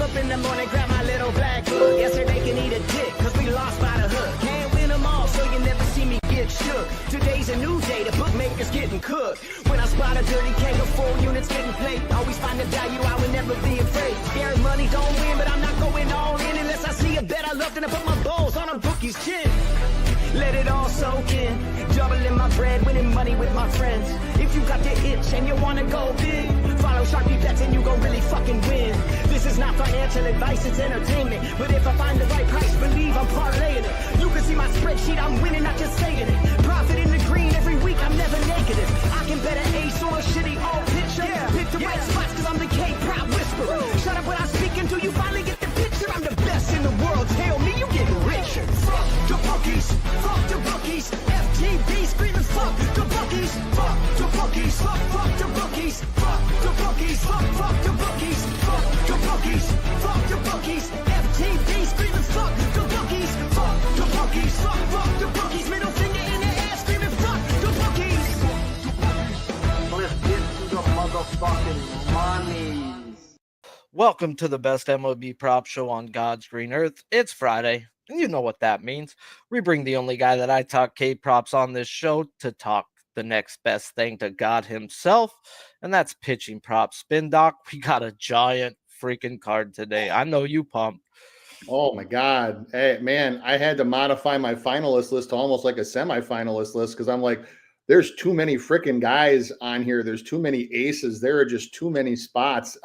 up in the morning, grab my little black book. Yesterday can eat a dick, cause we lost by the hook. Can't win them all, so you never see me get shook. Today's a new day, the bookmaker's getting cooked. When I spot a dirty keg of 4 units getting played, always find the value, I would never be afraid. Scared money don't win, but I'm not going all in unless I see a bet I love, then I put my balls on a bookie's chin. Let it all soak in, doubling my bread, winning money with my friends. If you got the itch and you wanna go big, follow Sharpie bets and you gon' really fucking win. This is not financial advice, it's entertainment. But if I find the right price, believe I'm parlaying it. You can see my spreadsheet, I'm winning, not just saying it. Profit in the green every week, I'm never negative. I can bet an ace or a shitty old picture. Pick the right spots cause I'm the K-Prop whisperer. Shut up when I speak until you finally get the picture. I'm the best in the world, tell me you getting richer. Fuck the bookies, fuck the bookies. FTV screaming fuck the bookies, fuck the bookies, fuck the bookies, fuck the bookies, fuck the bookies, fuck the bookies, fuck the bookies. FTV screaming fuck the bookies, fuck the bookies, fuck the bookies. Middle finger in the air screaming fuck the bookies. Let's get to the motherfucking monies. Welcome to the best MLB prop show on God's green earth. It's Friday, and you know what that means. We bring the only guy that I talk K-props on this show to talk the next best thing to God himself, and that's pitching props. SpinDoc, we got a giant freaking card today. I know you pumped. Oh my God. Hey, man, I had to modify my finalist list to almost like a semi-finalist list because I'm like, there's too many freaking guys on here. There's too many aces. There are just too many spots.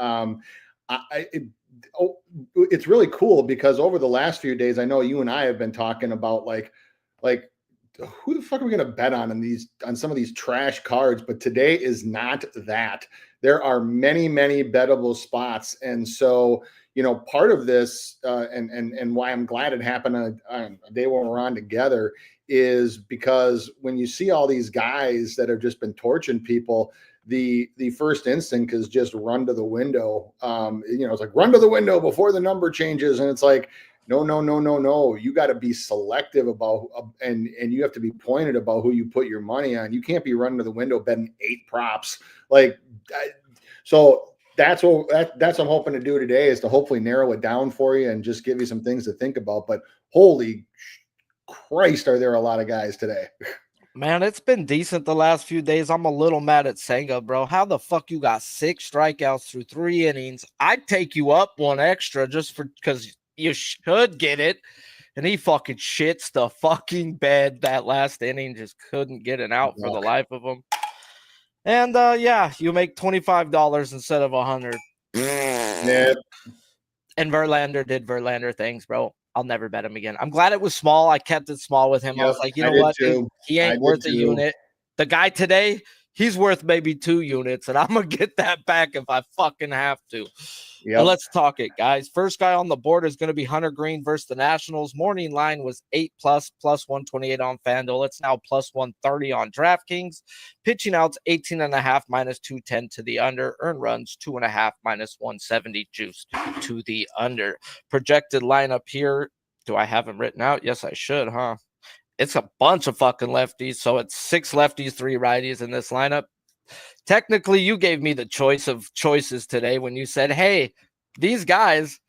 It's really cool because over the last few days, I know you and I have been talking about like who the fuck are we going to bet on some of these trash cards? But today is not that. There are many, many bettable spots. And so, you know, part of this and why I'm glad it happened on a day when we're on together is because when you see all these guys that have just been torching people, the first instinct is just run to the window. It's like run to the window before the number changes. And it's like, no. You got to be selective about and you have to be pointed about who you put your money on. You can't be running to the window betting 8 props. So that's what I'm hoping to do today is to hopefully narrow it down for you and just give you some things to think about. But holy Christ, are there a lot of guys today? Man, it's been decent the last few days. I'm a little mad at Senga, bro. How the fuck you got 6 strikeouts through 3 innings? I'd take you up 1 extra just because you should get it. And he fucking shits the fucking bed that last inning. Just couldn't get it out for the life of him. And you make $25 instead of $100. Yeah. And Verlander did Verlander things, bro. I'll never bet him again. I'm glad it was small. I kept it small with him. Yep, I was like, you know what? He ain't worth a unit. The guy today, he's worth maybe 2 units, and I'm going to get that back if I fucking have to. Yep. But let's talk it, guys. First guy on the board is going to be Hunter Green versus the Nationals. Morning line was 8+, plus 128 on FanDuel. It's now plus 130 on DraftKings. Pitching outs 18.5 minus 210 to the under. Earned runs 2.5 minus 170 juice to the under. Projected lineup here. Do I have him written out? Yes, I should, huh? It's a bunch of fucking lefties. So it's 6 lefties, 3 righties in this lineup. Technically, you gave me the choice of choices today when you said, hey, these guys,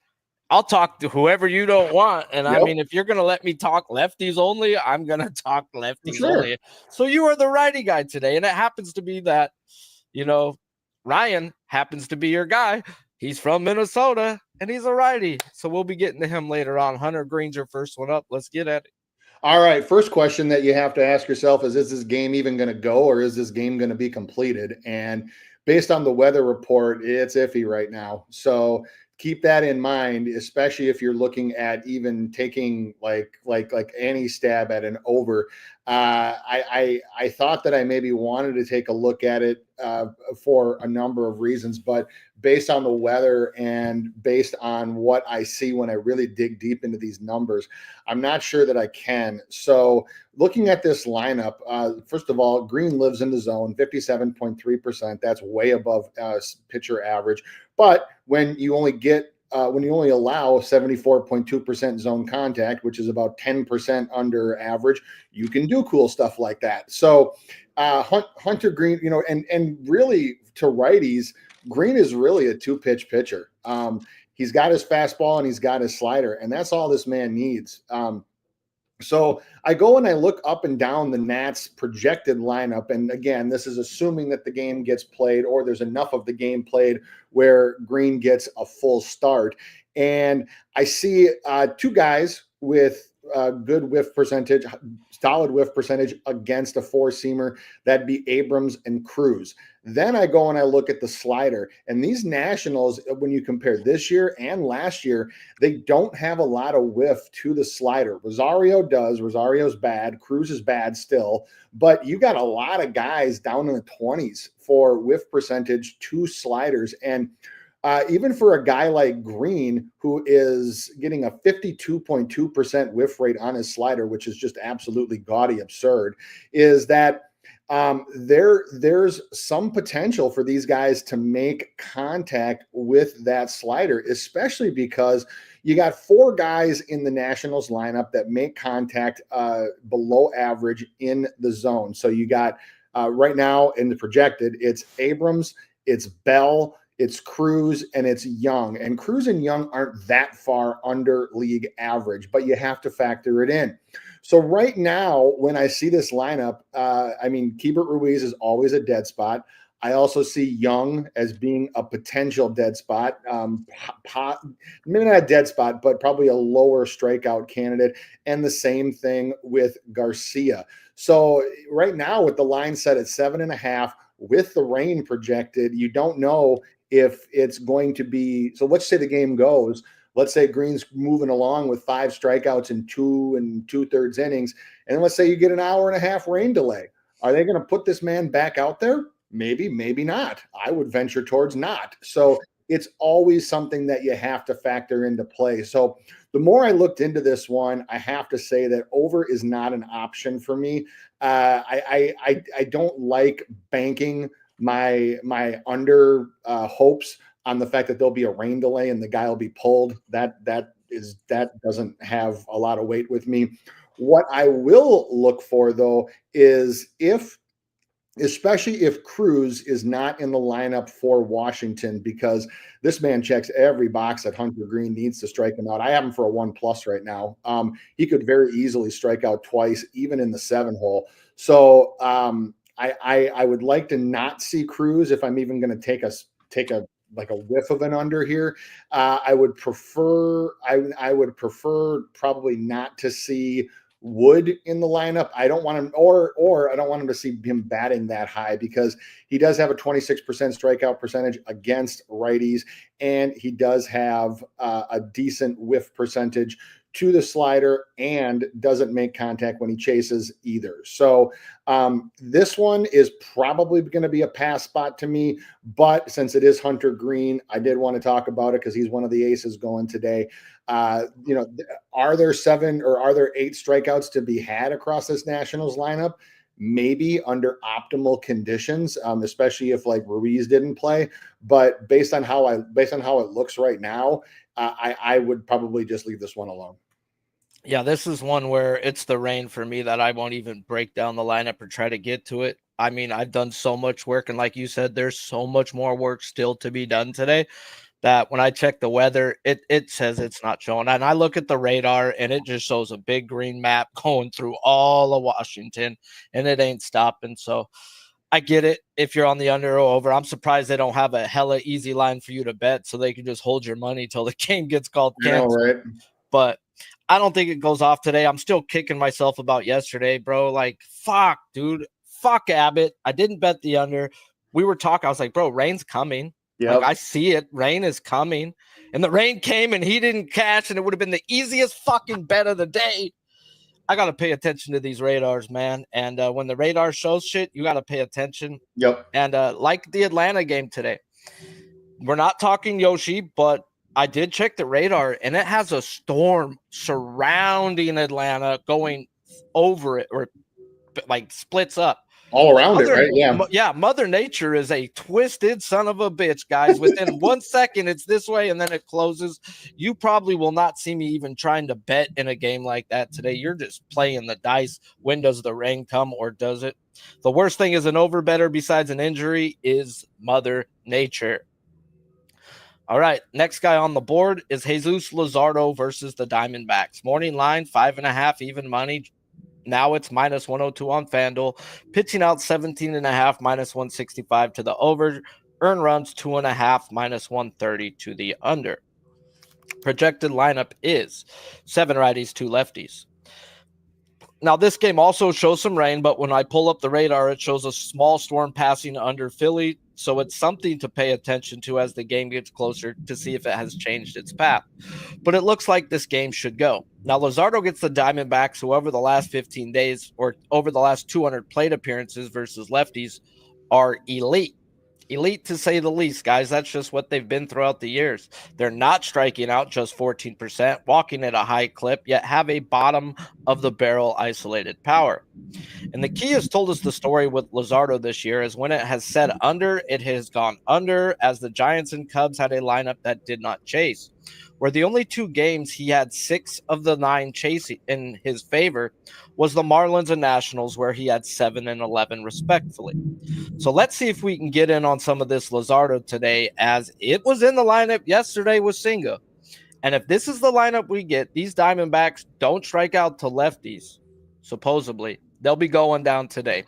I'll talk to whoever you don't want. And I mean, if you're going to let me talk lefties only, I'm going to talk lefties only. So you are the righty guy today. And it happens to be that, Ryan happens to be your guy. He's from Minnesota and he's a righty. So we'll be getting to him later on. Hunter Green's your first one up. Let's get at it. All right. First question that you have to ask yourself is this game even going to go or is this game going to be completed? And based on the weather report, it's iffy right now. So keep that in mind, especially if you're looking at even taking like any stab at an over. I thought that I maybe wanted to take a look at it for a number of reasons, but based on the weather and based on what I see when I really dig deep into these numbers, I'm not sure that I can. So looking at this lineup, first of all, Green lives in the zone, 57.3%. That's way above pitcher average. But when you only allow 74.2% zone contact, which is about 10% under average, you can do cool stuff like that. So Hunter Green, and really to righties, Green is really a 2-pitch pitcher. He's got his fastball and he's got his slider, and that's all this man needs. So I go and I look up and down the Nats projected lineup. And again, this is assuming that the game gets played or there's enough of the game played where Green gets a full start. And I see two guys with good whiff percentage, solid whiff percentage against a four-seamer. That'd be Abrams and Cruz. Then I go and I look at the slider. And these Nationals, when you compare this year and last year, they don't have a lot of whiff to the slider. Rosario does. Rosario's bad. Cruz is bad still. But you got a lot of guys down in the 20s for whiff percentage to sliders. And even for a guy like Green, who is getting a 52.2% whiff rate on his slider, which is just absolutely gaudy absurd, is that there's some potential for these guys to make contact with that slider, especially because you got four guys in the Nationals lineup that make contact below average in the zone. So you got right now in the projected, it's Abrams, it's Bell, it's Cruz, and it's Young. And Cruz and Young aren't that far under league average, but you have to factor it in. So right now, when I see this lineup, I mean, Keibert Ruiz is always a dead spot. I also see Young as being a potential dead spot, maybe not a dead spot, but probably a lower strikeout candidate. And the same thing with Garcia. So right now, with the line set at 7.5, with the rain projected, you don't know if it's going to be. So let's say the game goes. Let's say Green's moving along with 5 strikeouts in 2 2/3 innings. And let's say you get an hour and a half rain delay. Are they going to put this man back out there? Maybe, maybe not. I would venture towards not. So it's always something that you have to factor into play. So the more I looked into this one, I have to say that over is not an option for me. I don't like banking my under hopes on the fact that there'll be a rain delay and the guy will be pulled. That doesn't have a lot of weight with me. What I will look for, though, is especially if Cruz is not in the lineup for Washington, because this man checks every box that Hunter Green needs to strike him out. I have him for a 1+ right now. He could very easily strike out twice, even in the 7-hole. So I would like to not see Cruz if I'm even going to take a like a whiff of an under here. I would prefer probably not to see Wood in the lineup. I don't want him, or I don't want him to see him batting that high, because he does have a 26% strikeout percentage against righties, and he does have a decent whiff percentage to the slider and doesn't make contact when he chases either. So this one is probably going to be a pass spot to me, but since it is Hunter Green, I did want to talk about it because he's one of the aces going today. Are there 7 or are there 8 strikeouts to be had across this Nationals lineup? Maybe under optimal conditions, especially if like Ruiz didn't play. But based on how it looks right now, I would probably just leave this one alone. Yeah, this is one where it's the rain for me that I won't even break down the lineup or try to get to it. I mean, I've done so much work, and like you said, there's so much more work still to be done today that when I check the weather, it says it's not showing. And I look at the radar, and it just shows a big green map going through all of Washington, and it ain't stopping. So I get it if you're on the under or over. I'm surprised they don't have a hella easy line for you to bet so they can just hold your money till the game gets called canceled. Right? But I don't think it goes off today. I'm still kicking myself about yesterday, bro. Like, fuck, dude. Fuck Abbott. I didn't bet the under. We were talking. I was like, bro, rain's coming. Yep. Like, I see it. Rain is coming. And the rain came and he didn't cash, and it would have been the easiest fucking bet of the day. I got to pay attention to these radars, man. And when the radar shows shit, you got to pay attention. Yep. And like the Atlanta game today, we're not talking Yoshi, but I did check the radar, and it has a storm surrounding Atlanta going over it, or like splits up. All around it, right? Yeah. Yeah, Mother Nature is a twisted son of a bitch, guys. Within 1 second, it's this way, and then it closes. You probably will not see me even trying to bet in a game like that today. You're just playing the dice. When does the rain come, or does it? The worst thing is an over better besides an injury is Mother Nature. All right, next guy on the board is Jesus Luzardo versus the Diamondbacks. Morning line, 5.5 even money. Now it's minus 102 on FanDuel. Pitching out 17.5, minus 165 to the over. Earn runs 2.5, minus 130 to the under. Projected lineup is 7 righties, 2 lefties. Now, this game also shows some rain, but when I pull up the radar, it shows a small storm passing under Philly. So it's something to pay attention to as the game gets closer to see if it has changed its path. But it looks like this game should go. Now, Luzardo gets the Diamondbacks, who over the last 15 days or over the last 200 plate appearances versus lefties are elite. Elite to say the least, guys. That's just what they've been throughout the years. They're not striking out just 14%, walking at a high clip, yet have a bottom of the barrel isolated power. And the key has told us the story with Luzardo this year is when it has said under, it has gone under, as the Giants and Cubs had a lineup that did not chase. Where the only 2 games he had 6 of the 9 chasing in his favor was the Marlins and Nationals, where he had 7 and 11 respectively. So let's see if we can get in on some of this Luzardo today, as it was in the lineup yesterday with Singa. And if this is the lineup we get, these Diamondbacks don't strike out to lefties, supposedly. They'll be going down today,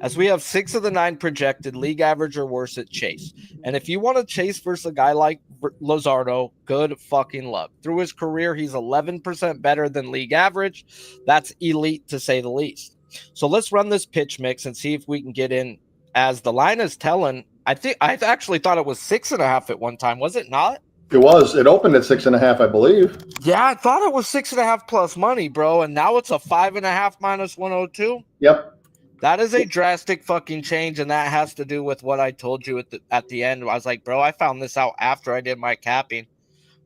as we have 6 of the 9 projected league average or worse at chase. And if you want to chase versus a guy like Luzardo, good fucking luck. Through his career, he's 11% better than league average. That's elite to say the least. So let's run this pitch mix and see if we can get in, as the line is telling. I actually thought it was 6.5 at one time. Was it not? It was. It opened at 6.5, I believe. Yeah, I thought it was 6.5 plus money, bro. And now it's a 5.5 minus 102. Yep. That is a drastic fucking change, and that has to do with what I told you at the end. I was like, bro, I found this out after I did my capping.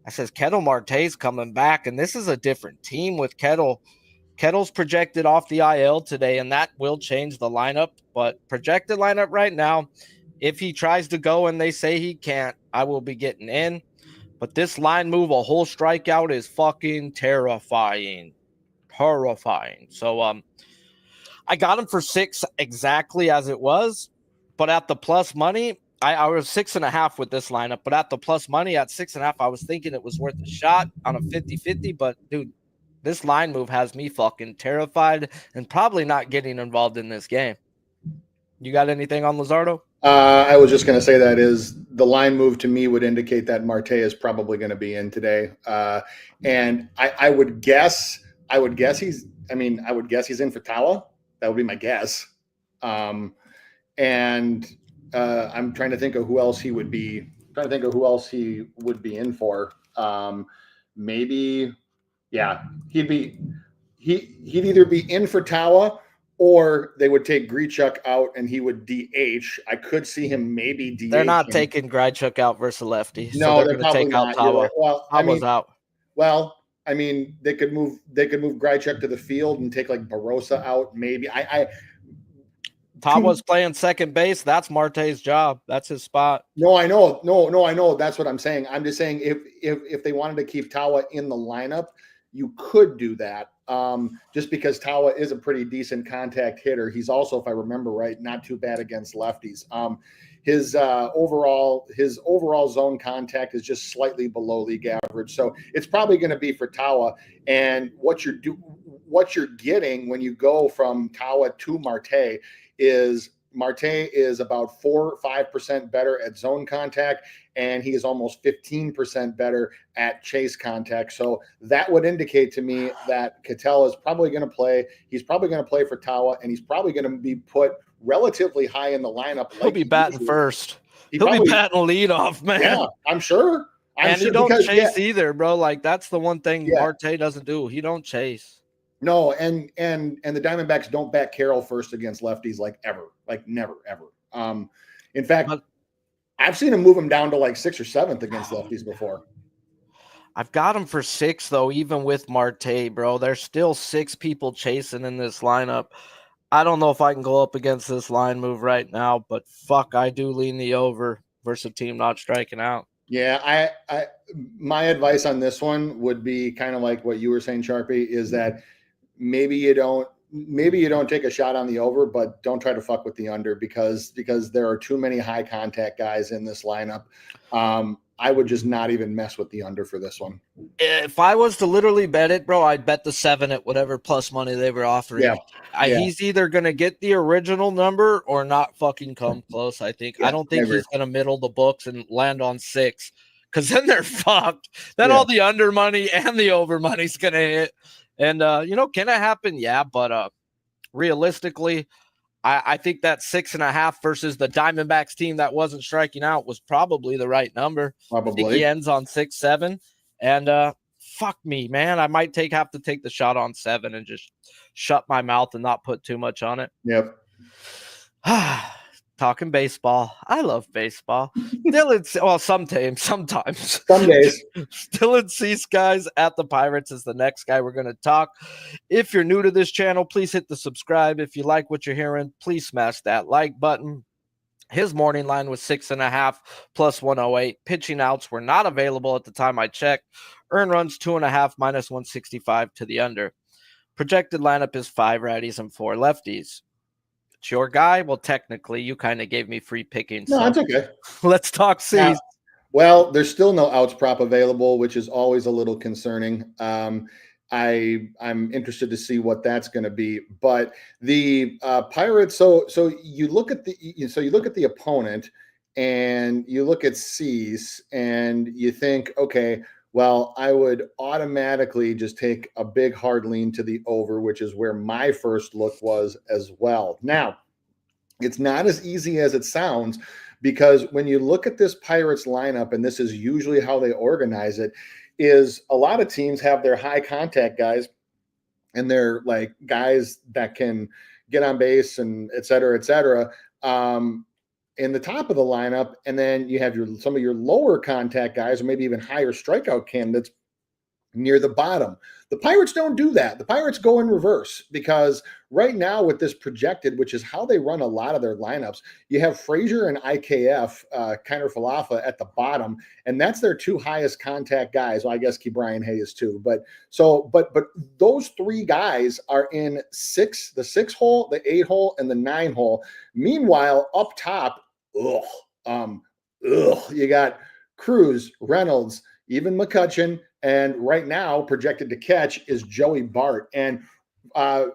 I says, Kettle Marte's coming back, and this is a different team with Kettle. Kettle's projected off the IL today, and that will change the lineup. But projected lineup right now, if he tries to go and they say he can't, I will be getting in. But this line move, a whole strikeout, is fucking terrifying. Horrifying. So I got him for 6 exactly as it was. But at the plus money, I was 6.5 with this lineup. But at the plus money at 6.5, I was thinking it was worth a shot on a 50-50. But, dude, this line move has me fucking terrified and probably not getting involved in this game. You got anything on Luzardo? I was just going to say that is the line move to me would indicate that Marte is probably going to be in today. And I would guess he's in for Tawa. That would be my guess. And I'm trying to think of who else he would be. In for. Maybe, yeah, he'd either be in for Tawa, or they would take Grichuk out and he would DH. I could see him maybe DH. They're not taking Grichuk out versus lefty. No, so they're going to take out Tawa. Right. Well, Tawa's out. Well, I mean, they could move Grichuk to the field and take like Barossa out. Maybe Tawa's playing second base. That's Marte's job. That's his spot. No, I know. No, I know. That's what I'm saying. I'm just saying if they wanted to keep Tawa in the lineup, you could do that. Just because Tawa is a pretty decent contact hitter. He's also, if I remember right, not too bad against lefties. His overall zone contact is just slightly below league average. So it's probably going to be for Tawa. And what you're getting when you go from Tawa to Marte is about 4 or 5% better at zone contact, and he is almost 15% better at chase contact. So that would indicate to me that Ketel is probably going to play. He's probably going to play for Tawa, and he's probably going to be put relatively high in the lineup. He'll be batting first. He'll be batting leadoff, man. Yeah, I'm sure. And he don't chase either, bro. Like, that's the one thing Marte doesn't do. He don't chase. No, and the Diamondbacks don't bat Carroll first against lefties like ever, like never, ever. In fact, I've seen him move him down to like 6th or 7th against lefties before. I've got him for 6, though, even with Marte, bro. There's still 6 people chasing in this lineup. I don't know if I can go up against this line move right now, but fuck, I do lean the over versus a team not striking out. Yeah, my advice on this one would be kind of like what you were saying, Sharpie, is that maybe you don't maybe you don't take a shot on the over, but don't try to fuck with the under because there are too many high contact guys in this lineup. I would just not even mess with the under for this one. If I was to literally bet it, bro, I'd bet the 7 at whatever plus money they were offering. Yeah. He's either going to get the original number or not fucking come close, I think. I don't think he's going to middle the books and land on 6 because then they're fucked. Then all the under money and the over money's going to hit. And, can it happen? Yeah, but realistically, I think that 6.5 versus the Diamondbacks team that wasn't striking out was probably the right number. Probably. I think he ends on 6-7. And fuck me, man. I might have to take the shot on 7 and just shut my mouth and not put too much on it. Yep. Talking baseball. I love baseball. Sometimes. Some days. Dylan Cease, guys, at the Pirates is the next guy we're going to talk. If you're new to this channel, please hit the subscribe. If you like what you're hearing, please smash that like button. His morning line was 6.5 plus 108. Pitching outs were not available at the time I checked. Earn runs 2.5 minus 165 to the under. Projected lineup is 5 righties and 4 lefties. It's your guy. Well, technically, you kind of gave me free picking. No, that's okay. Let's talk Cease. Well, there's still no outs prop available, which is always a little concerning. I'm interested to see what that's going to be. But the Pirates. So you look at the opponent, and you look at Cease, and you think, okay, well, I would automatically just take a big hard lean to the over, which is where my first look was as well. Now, it's not as easy as it sounds, because when you look at this Pirates lineup, and this is usually how they organize it, is a lot of teams have their high contact guys, and they're like guys that can get on base and et cetera, in the top of the lineup. And then you have some of your lower contact guys, or maybe even higher strikeout candidates near the bottom. The Pirates don't do that. The Pirates go in reverse, because right now with this projected, which is how they run a lot of their lineups, you have Frazier and IKF, Kiner Falefa at the bottom, and that's their 2 highest contact guys. Well, I guess Ke'Bryan Hayes too. But those 3 guys are in the 6 hole, the 8 hole, and the 9 hole. Meanwhile, up top, you got Cruz, Reynolds, even McCutchen, and right now projected to catch is Joey Bart. And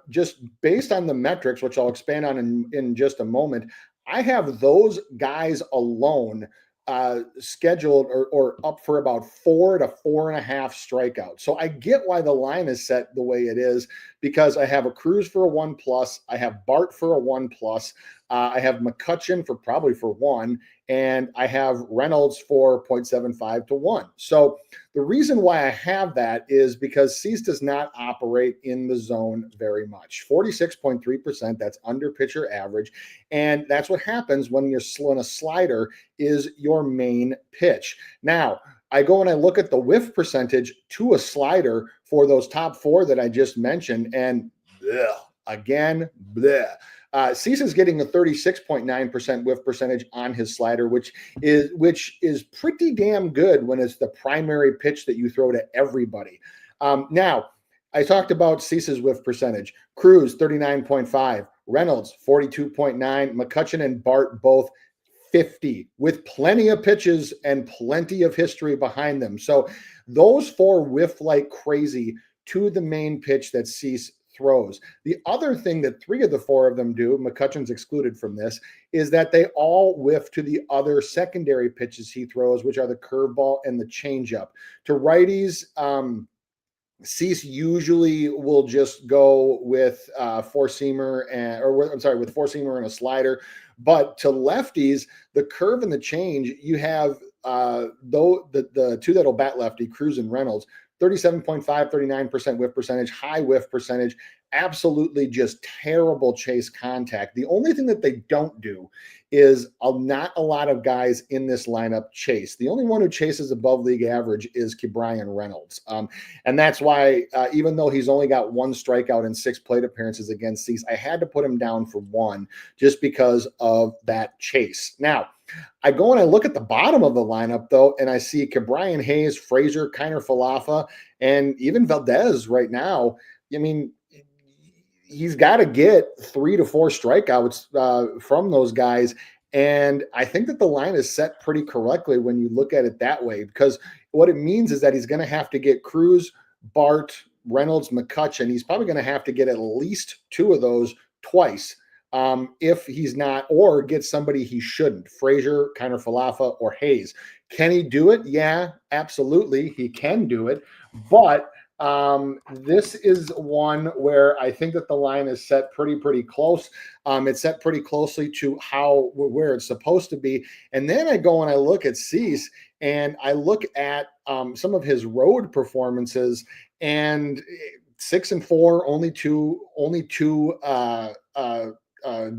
just based on the metrics, which I'll expand on in just a moment, I have those guys alone scheduled or up for about 4 to 4.5 strikeouts. So I get why the line is set the way it is, because I have a Cruz for a 1+, I have Bart for a 1+, I have McCutchen probably for 1, and I have Reynolds for 0.75 to 1. So the reason why I have that is because Cease does not operate in the zone very much. 46.3%, that's under pitcher average. And that's what happens when a slider is your main pitch. Now, I go and I look at the whiff percentage to a slider for those top 4 that I just mentioned, and Cease is getting a 36.9% whiff percentage on his slider, which is pretty damn good when it's the primary pitch that you throw to everybody. Now, I talked about Cease's whiff percentage. Cruz, 39.5. Reynolds, 42.9. McCutchen and Bart both 50, with plenty of pitches and plenty of history behind them. So those 4 whiff like crazy to the main pitch that Cease throws. The other thing that 3 of the 4 of them do, McCutchen's excluded from this, is that they all whiff to the other secondary pitches he throws, which are the curveball and the changeup. To righties, Cease usually will just go with four-seamer with four-seamer and a slider. But to lefties, the curve and the change, you have the 2 that'll bat lefty, Cruz and Reynolds, 37.5, 39% whiff percentage, high whiff percentage, absolutely just terrible chase contact. The only thing that they don't do is not a lot of guys in this lineup chase. The only one who chases above league average is Ke'Bryan Reynolds. And that's why, even though he's only got 1 strikeout in 6 plate appearances against Cease, I had to put him down for 1 just because of that chase. Now, I go and I look at the bottom of the lineup, though, and I see Ke'Bryan Hayes, Frazier, Kiner Falefa, and even Valdez right now. I mean, he's got to get 3 to 4 strikeouts from those guys. And I think that the line is set pretty correctly when you look at it that way, because what it means is that he's going to have to get Cruz, Bart, Reynolds, McCutcheon. He's probably going to have to get at least 2 of those twice. If he's not, or get somebody he shouldn't, Frazier, Kiner Falefa, or Hayes. Can he do it? Yeah, absolutely. He can do it. But this is one where I think that the line is set pretty close. It's set pretty closely to where it's supposed to be. And then I go and I look at Cease, and I look at some of his road performances, and 6-4, only two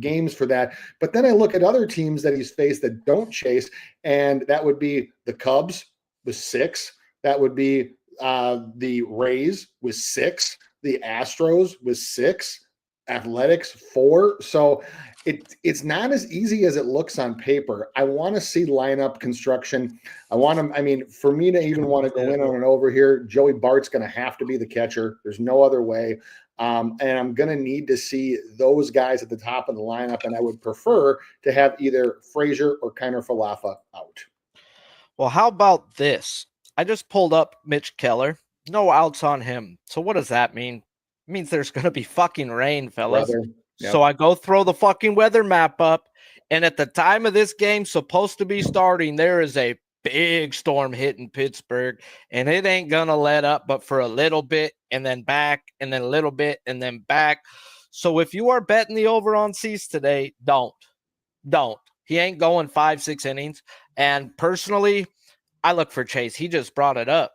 games for that. But then I look at other teams that he's faced that don't chase, and that would be the Cubs with 6. That would be the Rays with 6, the Astros with 6, Athletics 4. So it's not as easy as it looks on paper. I want to see lineup construction. For me to even want to go in on an over here, Joey Bart's going to have to be the catcher. There's no other way. And I'm going to need to see those guys at the top of the lineup, and I would prefer to have either Frazier or Kiner Falefa out. Well, how about this? I just pulled up Mitch Keller. No outs on him. So what does that mean? It means there's going to be fucking rain, fellas. Yep. So I go throw the fucking weather map up, and at the time of this game supposed to be starting, there is a big storm hitting Pittsburgh, and it ain't going to let up but for a little bit, and then back, and then a little bit, and then back. So if you are betting the over on Cease today, don't. He ain't going 5-6 innings. And personally, I look for Chase. He just brought it up.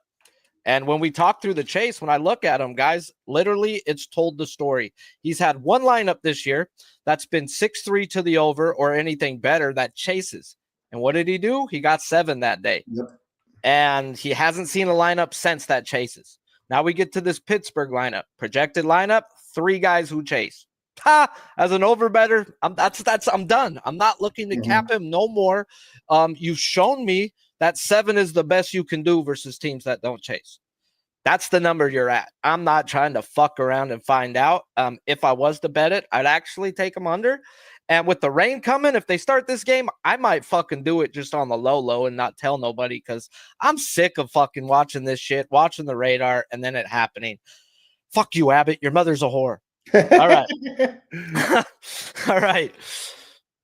And when we talk through the chase, when I look at him, guys, literally it's told the story. He's had one lineup this year that's been 6-3 to the over or anything better that chases. And what did he do? He got 7 that day. Yep. And he hasn't seen a lineup since that chases. Now we get to this Pittsburgh lineup. Projected lineup, 3 guys who chase. As an over better, I'm done. I'm not looking to cap him no more. You've shown me that 7 is the best you can do versus teams that don't chase. That's the number you're at. I'm not trying to fuck around and find out. If I was to bet it, I'd actually take them under. And with the rain coming, if they start this game, I might fucking do it just on the low and not tell nobody, because I'm sick of fucking watching this shit, watching the radar, and then it happening. Fuck you, Abbott. Your mother's a whore. All right. All right.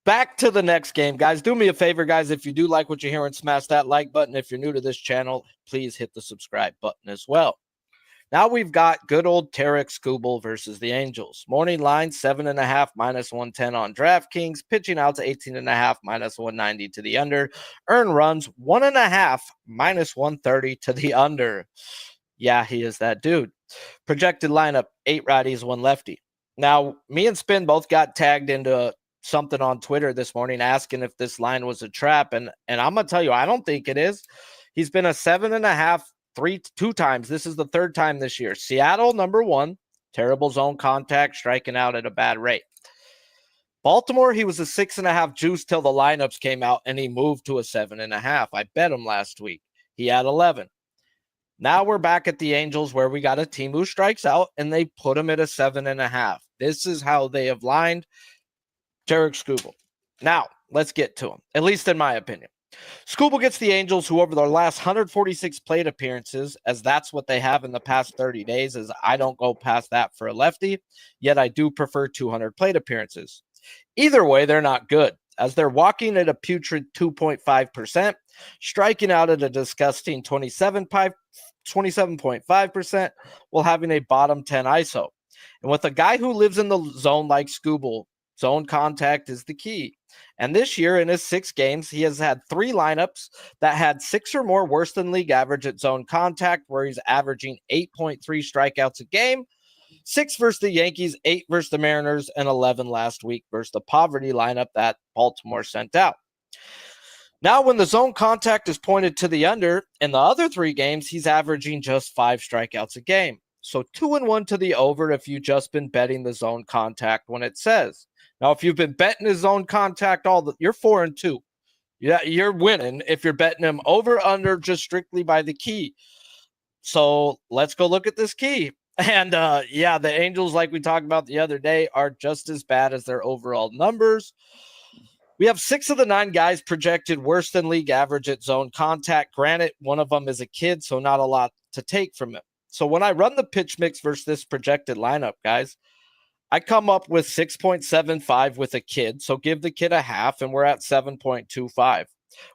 Back to the next game, guys. Do me a favor, guys. If you do like what you're hearing, smash that like button. If you're new to this channel, please hit the subscribe button as well. Now we've got good old Tarek Skubal versus the Angels. Morning line, 7.5 -110 on DraftKings. Pitching out to 18.5 -190 to the under. Earn runs 1.5 -130 to the under. Yeah, he is that dude. Projected lineup, 8 righties, 1 lefty. Now, me and Spin both got tagged into something on Twitter this morning asking if this line was a trap. And I'm going to tell you, I don't think it is. He's been a 7.5, 2 times. This is the 3rd time this year. Seattle, number 1, terrible zone contact, striking out at a bad rate. Baltimore, he was a 6.5 juice till the lineups came out, and he moved to a 7.5. I bet him last week. He had 11. Now we're back at the Angels, where we got a team who strikes out, and they put him at a 7.5. This is how they have lined Tarek Skubal. Now, let's get to him, at least in my opinion. Skubal gets the Angels, who over their last 146 plate appearances, as that's what they have in the past 30 days, as I don't go past that for a lefty, yet I do prefer 200 plate appearances. Either way, they're not good, as they're walking at a putrid 2.5%, striking out at a disgusting 27.5%, while having a bottom 10 ISO. And with a guy who lives in the zone like Skubal, zone contact is the key. And this year, in his 6 games, he has had 3 lineups that had 6 or more worse than league average at zone contact, where he's averaging 8.3 strikeouts a game. 6 versus the Yankees, 8 versus the Mariners, and 11 last week versus the poverty lineup that Baltimore sent out. Now, when the zone contact is pointed to the under, in the other 3 games, he's averaging just 5 strikeouts a game. So 2-1 to the over if you've just been betting the zone contact when it says. Now, if you've been betting his zone contact, you're 4-2. Yeah, you're winning if you're betting him over under just strictly by the key. So let's go look at this key. And yeah, the Angels, like we talked about the other day, are just as bad as their overall numbers. We have 6 of the 9 guys projected worse than league average at zone contact. Granted, one of them is a kid, so not a lot to take from it. So when I run the pitch mix versus this projected lineup, guys, I come up with 6.75 with a kid. So give the kid a half, and we're at 7.25,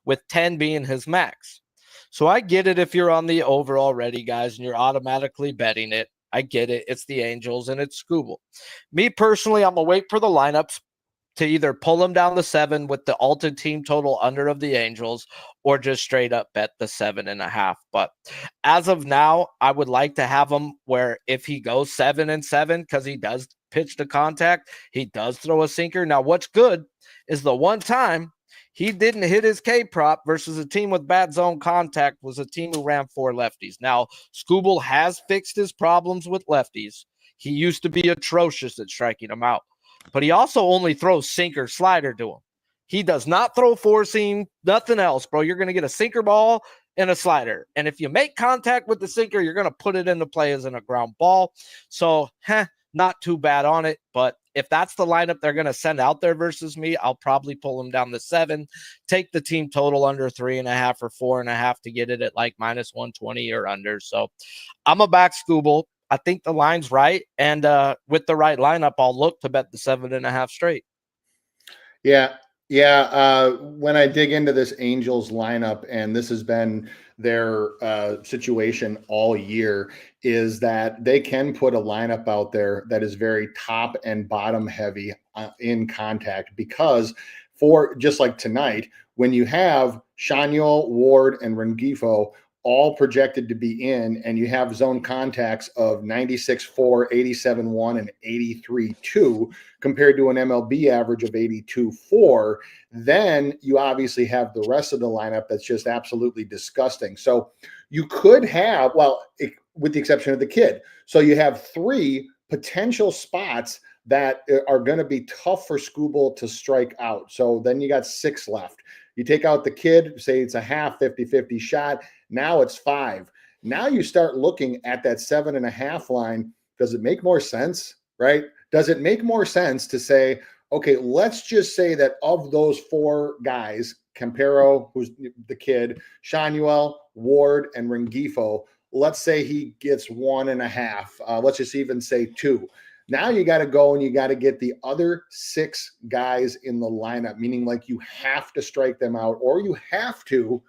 with 10 being his max. So I get it if you're on the over already, guys, and you're automatically betting it. I get it. It's the Angels and it's Scooble. Me personally, I'm going to wait for the lineups to either pull them down the 7 with the altered team total under of the Angels, or just straight up bet the 7.5. But as of now, I would like to have him where if he goes 7-7, because he does pitch to contact, he does throw a sinker. Now, what's good is the one time he didn't hit his K prop versus a team with bad zone contact was a team who ran 4 lefties. Now, Scooble has fixed his problems with lefties. He used to be atrocious at striking them out, but he also only throws sinker slider to him. He does not throw four seam, nothing else, bro. You're going to get a sinker ball and a slider. And if you make contact with the sinker, you're going to put it into play as in a ground ball. So, not too bad on it. But if that's the lineup they're going to send out there versus me, I'll probably pull them down to 7, take the team total under 3.5 or 4.5 to get it at like minus 120 or under. So I'm a back Scooble. I think the line's right. And with the right lineup, I'll look to bet the 7.5 straight. Yeah. Yeah. When I dig into this Angels lineup, and this has been their situation all year, is that they can put a lineup out there that is very top and bottom heavy in contact, because for just like tonight, when you have Shaniel, Ward, and Rengifo all projected to be in, and you have zone contacts of 96.4, 87.1, and 83.2 compared to an MLB average of 82.4, then you obviously have the rest of the lineup that's just absolutely disgusting. So you could have, with the exception of the kid, so you have 3 potential spots that are going to be tough for Scooble to strike out. So then you got 6 left. You take out the kid, say it's a half 50-50 shot. Now it's 5. Now you start looking at that 7.5 line. Does it make more sense, right? Does it make more sense to say, okay, let's just say that of those 4 guys, Campero, who's the kid, Shanuel, Ward, and Rengifo, let's say he gets 1.5. Let's just even say 2. Now you got to go and you got to get the other 6 guys in the lineup, meaning like you have to strike them out, or you have to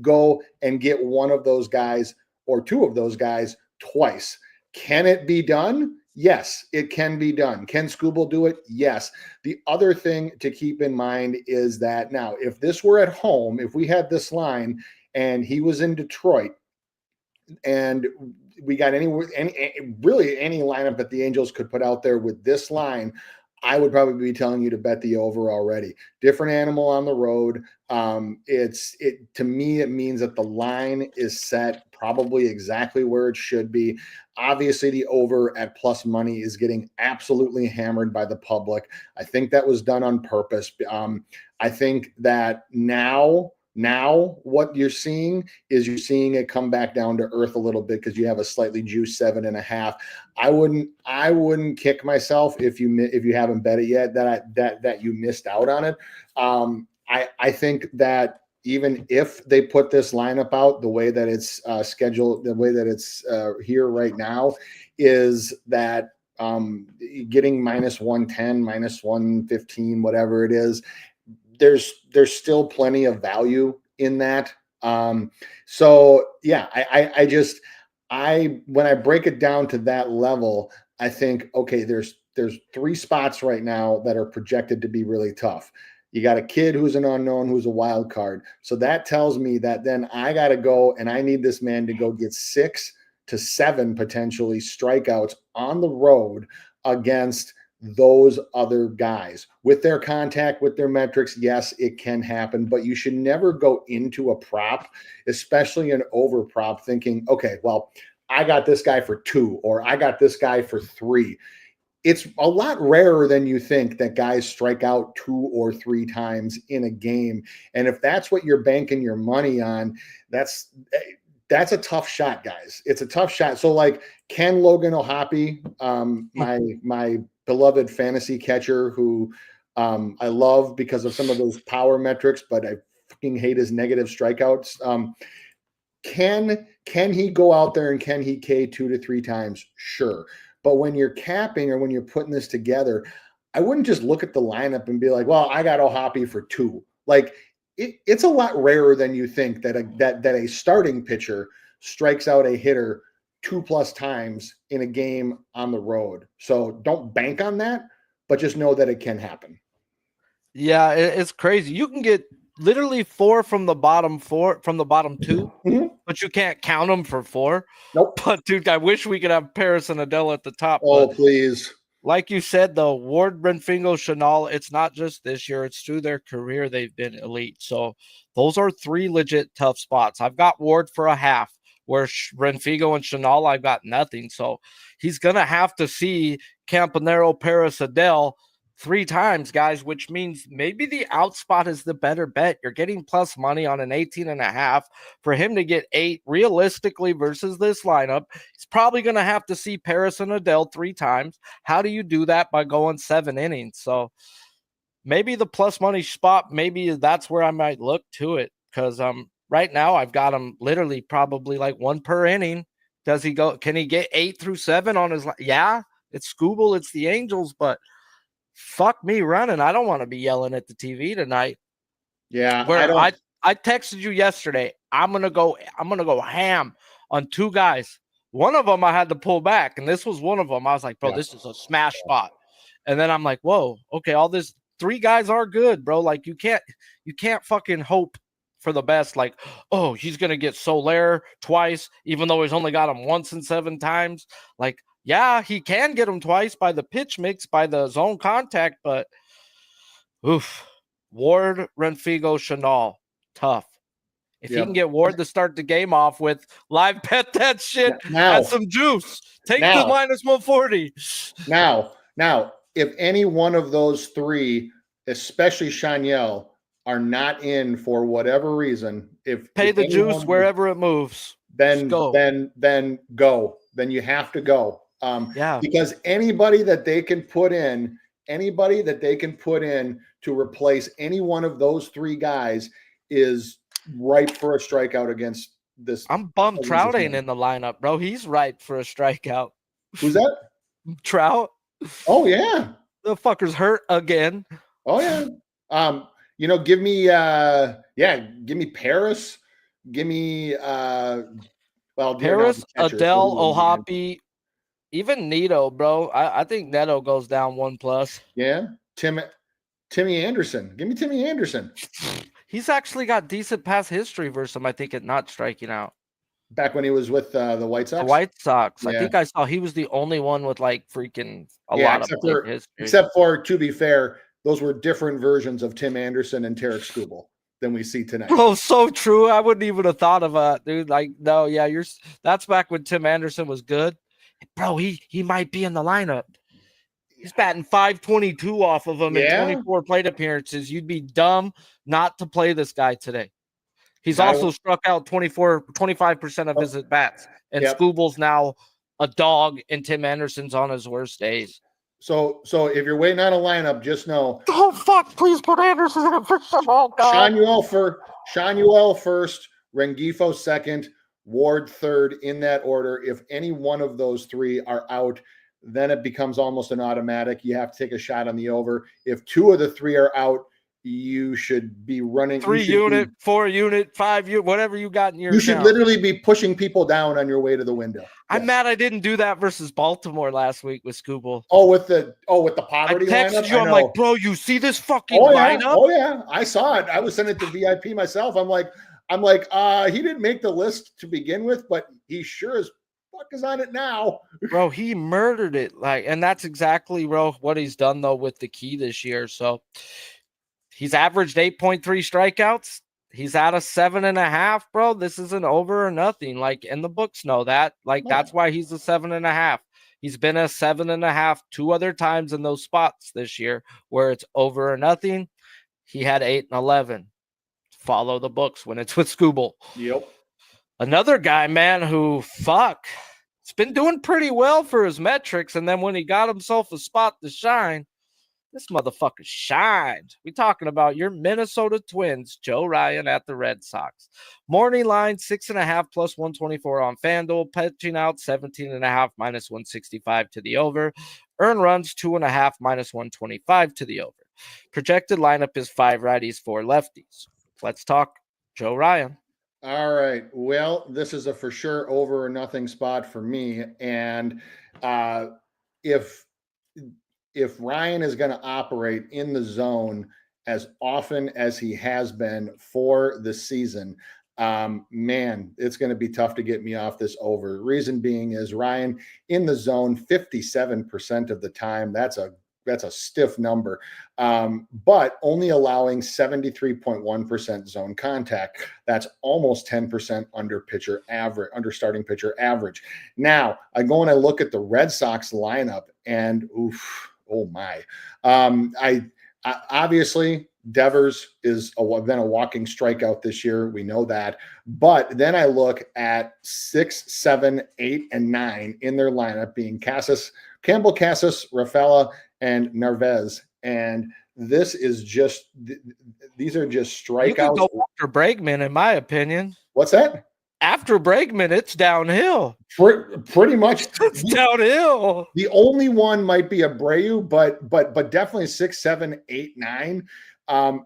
go and get one of those guys or 2 of those guys twice. Can it be done? Yes, it can be done. Can Scooble do it? Yes. The other thing to keep in mind is that now, if this were at home, if we had this line and he was in Detroit, and we got any lineup that the Angels could put out there with this line, I would probably be telling you to bet the over already. Different animal on the road. To me, it means that the line is set probably exactly where it should be. Obviously, the over at plus money is getting absolutely hammered by the public. I think that was done on purpose. I think that now what you're seeing is it come back down to earth a little bit, because you have a slightly juiced 7.5. I wouldn't kick myself if you haven't bet it yet that you missed out on it. I think that even if they put this lineup out the way that it's scheduled, the way that it's here right now, is that getting minus 110, minus 115, whatever it is, there's still plenty of value in that. So yeah, when I break it down to that level, I think, okay, there's 3 spots right now that are projected to be really tough. You got a kid who's an unknown, who's a wild card. So that tells me that then I got to go and I need this man to go get 6 to 7 potentially strikeouts on the road against those other guys. With their contact, with their metrics, yes, it can happen, but you should never go into a prop, especially an over prop, thinking, okay, well, I got this guy for 2, or I got this guy for 3. It's a lot rarer than you think that guys strike out 2 or 3 times in a game. And if that's what you're banking your money on, that's a tough shot, guys. It's a tough shot. So like, can Logan O'Hoppe, my beloved fantasy catcher who I love because of some of those power metrics, but I fucking hate his negative strikeouts. Can he go out there and can he K 2 to 3 times? Sure. But when you're capping or when you're putting this together, I wouldn't just look at the lineup and be like, well, I got O'Hoppe for 2. Like it's a lot rarer than you think that a starting pitcher strikes out a hitter 2+ times in a game on the road. So don't bank on that, but just know that it can happen. Yeah, it's crazy. You can get literally 4 from the bottom 2, mm-hmm. But you can't count them for 4. Nope. But dude, I wish we could have Paris and Adele at the top. Oh, please. Like you said, though, Ward, Renfigo, Chanel, it's not just this year. It's through their career they've been elite. So those are 3 legit tough spots. I've got Ward for a half, where Renfigo and Chanel, I've got nothing. So he's going to have to see Campanero, Paris, Adele 3 times, guys, which means maybe the out spot is the better bet. You're getting plus money on an 18.5 for him to get 8 realistically versus this lineup. He's probably going to have to see Paris and Adele 3 times. How do you do that? By going 7 innings. So maybe the plus money spot, maybe that's where I might look to it. Cause right now I've got him literally probably like 1 per inning. Does he go? Can he get 8 through 7 on his? Yeah, it's Scooble. It's the Angels, but fuck me running. I don't want to be yelling at the TV tonight. Yeah. I texted you yesterday. I'm gonna go ham on 2 guys. One of them I had to pull back, and this was one of them. I was like, bro, this is a smash spot. And then I'm like, whoa, okay, all this 3 guys are good, bro. Like you can't fucking hope for the best. Like, oh, he's gonna get Soler twice, even though he's only got him once in 7 times. Like, yeah, he can get him twice by the pitch mix, by the zone contact, but Ward, Renfigo, Chanel, tough. If he can get Ward to start the game off with live bet that shit and some juice, take the minus 140. Now, if any one of those 3, especially Chanel, are not in for whatever reason, pay the juice wherever it moves, then go. Then you have to go. Because anybody that they can put in to replace any one of those 3 guys is ripe for a strikeout against this. I'm bummed Trout ain't in the lineup, bro. He's ripe for a strikeout. Who's that? Trout. Oh yeah. The fucker's hurt again. Oh yeah. Give me Paris. Give me Paris, Adele, O'Hoppe. Even Neto, bro. I think Neto goes down 1+. Yeah. Timmy Anderson. Give me Timmy Anderson. He's actually got decent past history versus him, I think, at not striking out. Back when he was with the White Sox? The White Sox. Yeah. I think I saw he was the only one with like freaking a lot of history. Except for, to be fair, those were different versions of Tim Anderson and Tarek Skubal than we see tonight. Oh, so true. I wouldn't even have thought of that, dude. Like, no, yeah, that's back when Tim Anderson was good. Bro, he might be in the lineup. He's batting .522 off of him in 24 plate appearances. You'd be dumb not to play this guy today. He's also struck out 25% of his at-bats. And Scubal's now a dog, and Tim Anderson's on his worst days. So if you're waiting on a lineup, just know. Oh, fuck. Please put Anderson in it for some. Oh, God. Shanuel first, Rengifo second, Ward third, in that order. If any one of those 3 are out, then it becomes almost an automatic. You have to take a shot on the over. If 2 of the 3 are out, you should be running 3 unit, 4 unit, 5 unit, whatever you got in your account. Should literally be pushing people down on your way to the window. I'm mad I didn't do that versus Baltimore last week with Scooble. With the poverty lineup. I'm like, bro, you see this fucking lineup? Oh yeah, I saw it. I was sending it to VIP myself. I'm like, he didn't make the list to begin with, but he sure as fuck is on it now. Bro, he murdered it. And that's exactly, bro, what he's done though with the key this year. So he's averaged 8.3 strikeouts. He's at a 7.5, bro. This isn't over or nothing. And the books know that. That's why he's a 7.5. He's been a 7.5 2 other times in those spots this year where it's over or nothing. He had 8 and 11. Follow the books when it's with Scooble. Yep. Another guy, man, who it's been doing pretty well for his metrics, and then when he got himself a spot to shine, this motherfucker shined. We talking about your Minnesota Twins, Joe Ryan at the Red Sox. Morning line 6.5 plus 124 on FanDuel. Pitching out 17.5 minus 165 to the over. Earn runs 2.5 minus 125 to the over. Projected lineup is 5 righties, 4 lefties. Let's talk Joe Ryan. All right. Well, this is a for sure over or nothing spot for me. And if Ryan is going to operate in the zone as often as he has been for the season, man, it's going to be tough to get me off this over. Reason being is Ryan in the zone 57% of the time. That's a stiff number, but only allowing 73.1% zone contact. That's almost 10% under starting pitcher average. Now I go and I look at the Red Sox lineup, and oh my! I obviously Devers is been a walking strikeout this year. We know that, but then I look at 6, 7, 8, and 9 in their lineup, being Campbell, Casas, Rafaela, and Narvaez, and these are just strikeouts. You could go after Bregman, in my opinion. What's that? After Bregman, it's downhill. Pretty much, it's downhill. The only one might be Abreu, but definitely 6, 7, 8, 9.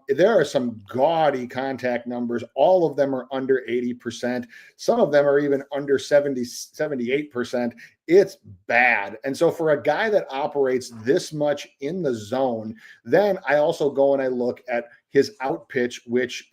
There are some gaudy contact numbers. All of them are under 80%. Some of them are even under 78%. It's bad. And so for a guy that operates this much in the zone, then I also go and I look at his out pitch, which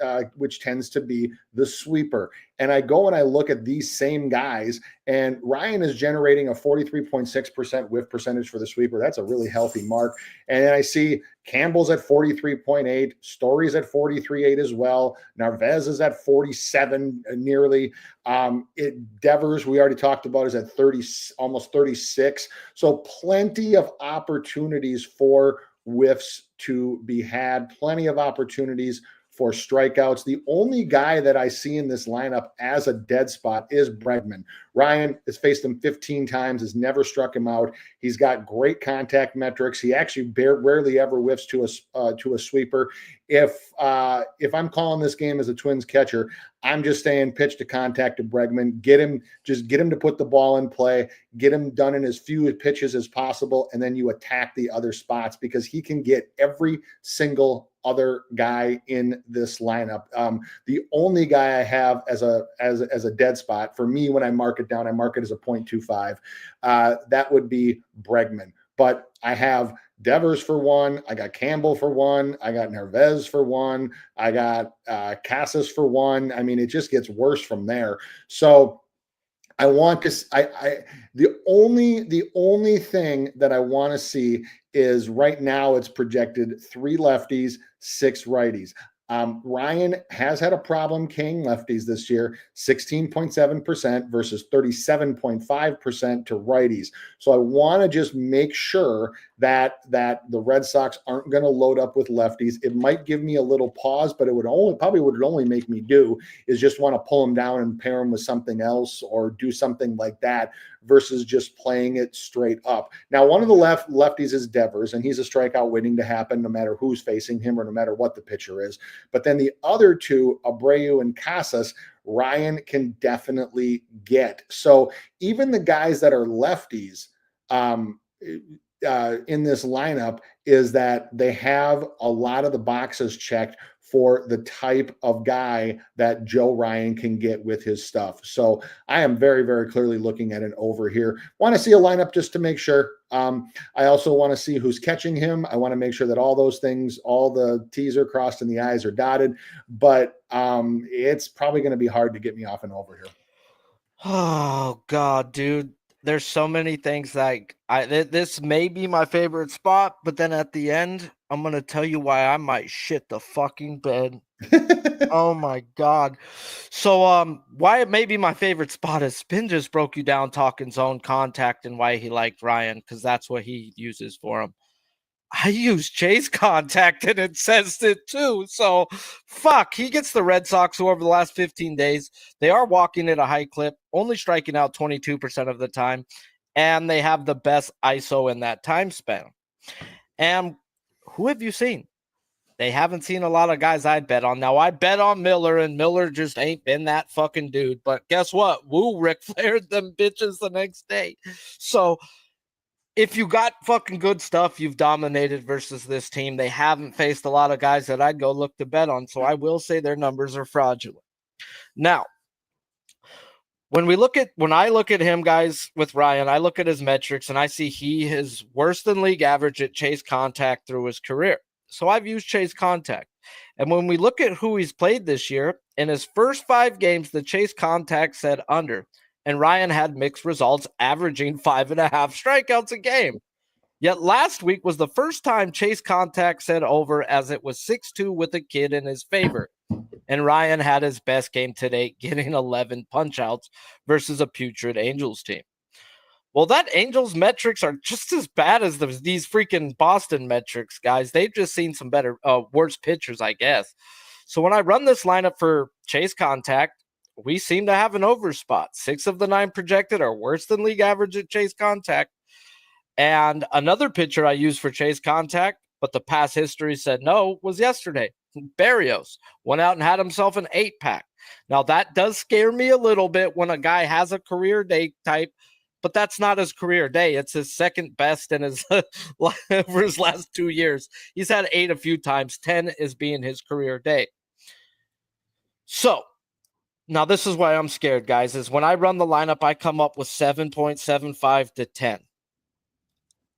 tends to be the sweeper. And I go and I look at these same guys, and Ryan is generating a 43.6% whiff percentage for the sweeper. That's a really healthy mark. And then I see Campbell's at 43.8, Story's at 43.8 as well. Narvaez is at 47 nearly. Devers, we already talked about, is at 30, almost 36. So plenty of opportunities for whiffs to be had, plenty of opportunities for strikeouts. The only guy that I see in this lineup as a dead spot is Bregman. Ryan has faced him 15 times, has never struck him out. He's got great contact metrics. He actually rarely ever whiffs to a sweeper. If I'm calling this game as a Twins catcher, I'm just saying pitch to contact to Bregman. Get him to put the ball in play. Get him done in as few pitches as possible, and then you attack the other spots, because he can get every single other guy in this lineup. The only guy I have as a dead spot for me, when I mark it down, I mark it as a 0.25. That would be Bregman. But I have Devers for 1. I got Campbell for 1. I got Narvaez for 1. I got Casas for 1. I mean, it just gets worse from there. So I want to. The only thing that I want to see is, right now it's projected 3 lefties, 6 righties. Ryan has had a problem K'ing lefties this year, 16.7% versus 37.5% to righties. So I want to just make sure that the Red Sox aren't going to load up with lefties. It might give me a little pause, but it would only make me do is just want to pull them down and pair them with something else, or do something like that, versus just playing it straight up. Now, one of the lefties is Devers, and he's a strikeout waiting to happen no matter who's facing him or no matter what the pitcher is. But then the other two, Abreu and Casas, Ryan can definitely get. So even the guys that are lefties in this lineup, is that they have a lot of the boxes checked for the type of guy that Joe Ryan can get with his stuff. So I am very, very clearly looking at an over here. Want to see a lineup just to make sure. I also want to see who's catching him. I want to make sure that all those things, all the T's are crossed and the I's are dotted. But it's probably going to be hard to get me off and over here. Oh, God, dude. There's so many things this may be my favorite spot, but then at the end, I'm going to tell you why I might shit the fucking bed. Oh my God. So why it may be my favorite spot is Spin just broke you down talking zone contact and why he liked Ryan, because that's what he uses for him. I use Chase Contact and it says it too. So, fuck. He gets the Red Sox, who over the last 15 days, they are walking at a high clip, only striking out 22% of the time, and they have the best ISO in that time span. And who have you seen? They haven't seen a lot of guys I'd bet on. Now, I bet on Miller, and Miller just ain't been that fucking dude. But guess what? Woo, Ric Flaired them bitches the next day. So, if you got fucking good stuff, you've dominated versus this team. They haven't faced a lot of guys that I'd go look to bet on. So I will say their numbers are fraudulent. Now, when I look at him, guys, with Ryan, I look at his metrics and I see he is worse than league average at chase contact through his career. So I've used chase contact. And when we look at who he's played this year, in his first 5 games, the chase contact said under. And Ryan had mixed results, averaging 5.5 strikeouts a game. Yet last week was the first time chase contact said over, as it was 6-2 with a kid in his favor. And Ryan had his best game to date, getting 11 punch-outs versus a putrid Angels team. Well, that Angels metrics are just as bad as these freaking Boston metrics, guys. They've just seen some worse pitchers, I guess. So when I run this lineup for chase contact, we seem to have an over spot. 6 of the 9 projected are worse than league average at chase contact. And another pitcher I used for chase contact, but the past history said no, was yesterday. Berrios went out and had himself an 8-pack. Now, that does scare me a little bit when a guy has a career day type, but that's not his career day. It's his second best in his over his last 2 years. He's had 8 a few times. 10 is being his career day. So, now, this is why I'm scared, guys, is when I run the lineup, I come up with 7.75 to 10.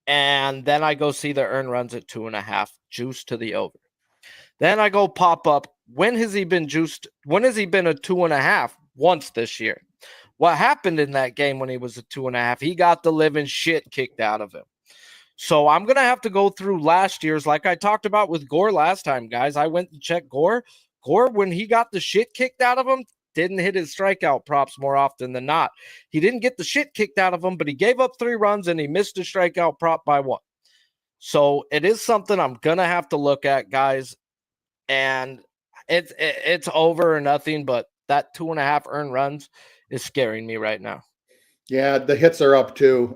And then I go see the earned runs at 2.5, juice to the over. Then I go pop up, when has he been juiced? When has he been a 2.5? Once this year. What happened in that game when he was a 2.5? He got the living shit kicked out of him. So I'm going to have to go through last year's, like I talked about with Gore last time, guys. I went and checked Gore. Gore, when he got the shit kicked out of him, didn't hit his strikeout props more often than not. He didn't get the shit kicked out of him, but he gave up 3 runs and he missed a strikeout prop by 1. So it is something I'm going to have to look at, guys. And it's over or nothing, but that 2.5 earned runs is scaring me right now. Yeah, the hits are up too.